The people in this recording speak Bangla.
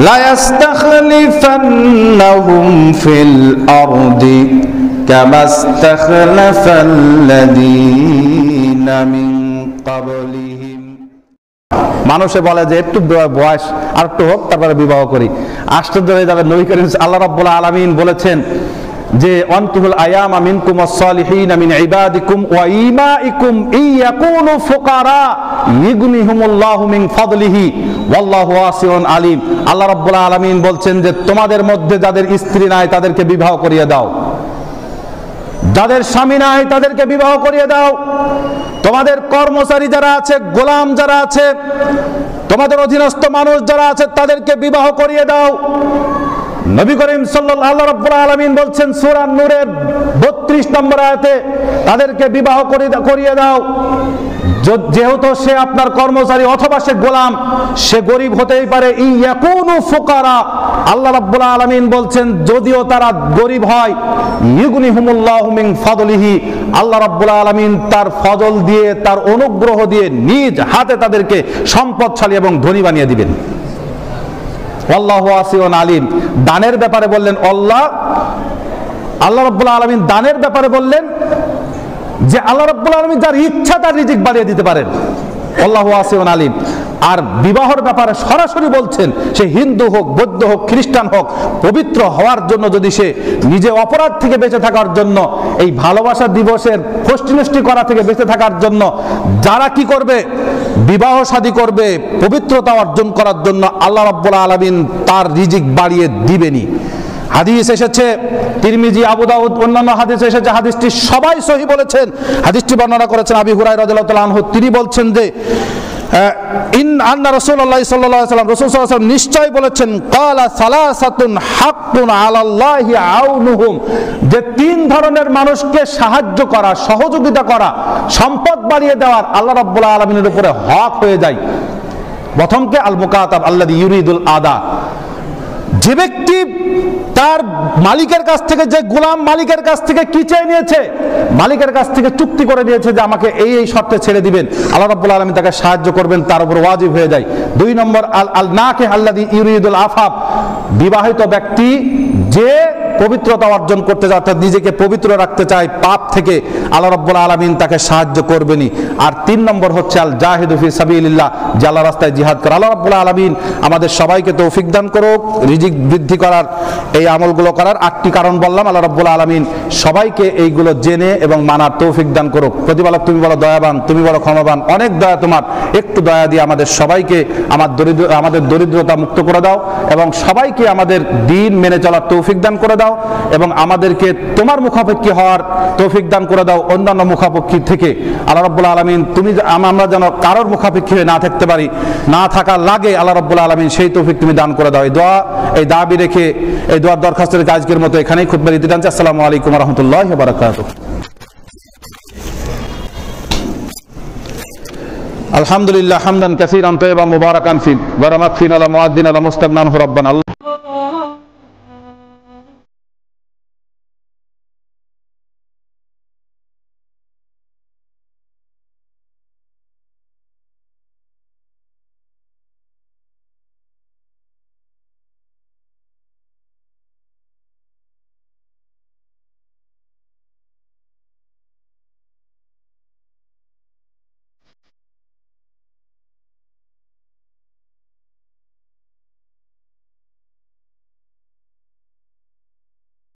লা ইস্তাখলিফান্নাহুম ফিল আরদি কামা ইস্তাখলাফাল্লাযীনা মিন ক্বাবলিহিম। মানুষে বলে যে একটু বয়স আর একটু হোক তারপরে বিবাহ করি। আশ্চর্য হয়ে যাবে, নবী করিম আল্লাহ রাব্বুল আলামিন বলেছেন যে অনকিহুল আয়ামা মিনকুম ওয়াস-সালিহিনা মিন ইবাদিকুম ওয়া ইমাইকুম ইয়াকুনু ফুকারা ইগনিহুমুল্লাহু মিন ফাদলিহি ওয়াল্লাহু ওয়াসিউন আলিম। আল্লাহ রাব্বুল আলামিন বলছেন যে তোমাদের মধ্যে যাদের স্ত্রী নাই তাদেরকে বিবাহ করিয়ে দাও, যাদের স্বামী নাই তাদেরকে বিবাহ করিয়ে দাও, তোমাদের কর্মচারী যারা আছে, গোলাম যারা আছে, তোমাদের অধীনস্থ মানুষ যারা আছে তাদেরকে বিবাহ করিয়ে দাও। নবী করিম সাল্লাল্লাহু আল্লাহ রাব্বুল আলামিন বলছেন সূরা নূরের 32 নম্বর আয়াতে তাদেরকে বিবাহ করিয়ে দাও। যেহেতু সে আপনার কর্মচারী অথবা সে গোলাম, সে গরিব হতেই পারে। ইয়াকুনু ফুকারা, আল্লাহ রাব্বুল আলামিন বলছেন যদিও তারা গরিব হয়, ইগনিহুমুল্লাহু মিন ফাদলিহি, আল্লাহ রাব্বুল আলামিন তার ফজল দিয়ে, তার অনুগ্রহ দিয়ে নিজ হাতে তাদেরকে সম্পদশালী এবং ধনী বানিয়ে দিবেন। আল্লাহু ওয়াসিউন আলিম। দানের ব্যাপারে বললেন আল্লাহ রাব্বুল আলামিন দানের ব্যাপারে বললেন যে আল্লাহ রাব্বুল আলামিন যার ইচ্ছা তার রিজিক বাড়িয়ে দিতে পারেন। আল্লাহু ওয়াসিউন আলিম। আর বিবাহের ব্যাপারে সরাসরি বলছেন সে হিন্দু হোক, বৌদ্ধ হোক, খ্রিস্টান হোক, পবিত্র হওয়ার জন্য যদি সে নিজে অপরাধ থেকে বেঁচে থাকার জন্য, এই ভালোবাসা দিবসের ফষ্টিনষ্টি করা থেকে বেঁচে থাকার জন্য যারা কি করবে, বিবাহ শাদী করবে, পবিত্রতা অর্জন করার জন্য আল্লাহ রাব্বুল আলামিন তার রিজিক বাড়িয়ে দিবেনই। হাদিস এসেছে তিরমিজি, আবু দাউদ, অন্যান্য হাদিস এসেছে, হাদিসটি সবাই সহিহ বলেছেন। হাদিসটি বর্ণনা করেছেন আবু হুরায়রা রাদিয়াল্লাহু তাআলা আনহু। তিনি বলছেন যে আন্না রাসূলুল্লাহ সাল্লাল্লাহু আলাইহি ওয়াসাল্লাম, রাসূল সাল্লাল্লাহু আলাইহি ওয়াসাল্লাম নিশ্চয় বলেছেন ক্বালা সালাসাতুন হাক্কুন আলাল্লাহি আউনুহুম, যে তিন ধরনের মানুষকে সাহায্য করা, সহযোগিতা করা, সম্পদ বাড়িয়ে দেওয়ার আল্লাহ রাব্বুল আলামিনের উপরে হক হয়ে যায়। প্রথমকে আল মুকাতাব আল্লাযী ইউরিদুল আদা, যে ব্যক্তি তার মালিকের কাছ থেকে, যে গোলাম মালিকের কাছ থেকে কি চেয়ে নিয়েছে, মালিকের কাছ থেকে চুক্তি করে নিয়েছে যে আমাকে এই এই শর্তে ছেড়ে দিবেন, আল্লাহ রাব্বুল আলামিন তাকে সাহায্য করবেন, তার উপর ওয়াজিব হয়ে যায়। দুই নম্বর আল নাকিহ আল্লাযী ইউরিদুল আফাফ, বিবাহিত ব্যক্তি যে পবিত্রতা অর্জন করতে চায়, অর্থাৎ নিজেকে পবিত্র রাখতে চায় পাপ থেকে, আল্লাহ রাব্বুল আলামিন তাকে সাহায্য করবেনই। আর তিন নম্বর হচ্ছে আল জাহিদু ফি সাবিলিল্লাহ, যে আল্লাহর রাস্তায় জিহাদ করে। আল্লাহ রাব্বুল আলামিন আমাদের সবাইকে তৌফিক দান করুক রিজিক বৃদ্ধি করার, এই আমলগুলো করার। 8টি কারণ বললাম, আল্লাহ রাব্বুল আলামিন সবাইকে এইগুলো জেনে এবং মানার তৌফিক দান করুক। প্রতিপালক তুমি বলো দয়াবান, তুমি বলো ক্ষমাবান, অনেক দয়া তোমার, একটু দয়া দিয়ে আমাদের সবাইকে আমাদের দরিদ্রতা মুক্ত করে দাও এবং সবাইকে আমাদের দ্বীন মেনে চলার তৌফিক দান করে দাও এবং আমাদেরকে তোমার মুখাপেক্ষী হওয়ার তৌফিক দান করে দাও অন্যান্য মুখাপেক্ষী থেকে। আল্লাহ রাব্বুল আলামিন তুমি আমরা যেন কারোর মুখাপেক্ষী হয়ে না থাকতে পারি, না থাকা লাগে, আল্লাহ রাব্বুল আলামিন সেই তৌফিক তুমি দান করে দাও। এই দোয়া, এই দাবি রেখে এই দোয়ার দরখাস্তের আজকের মতো এখানেই খুতবা দিতে টানছি। আসসালামু আলাইকুম ওয়া রাহমাতুল্লাহি ওয়া বারাকাতুহু। আলহামদুলিল্লাহ হামদান কাসীরান তাইয়্যিবান মুবারাকান ফি ওয়া রামাকফিনা লা মুআদ্দিনা লা মুস্তাগনান রাব্বানা।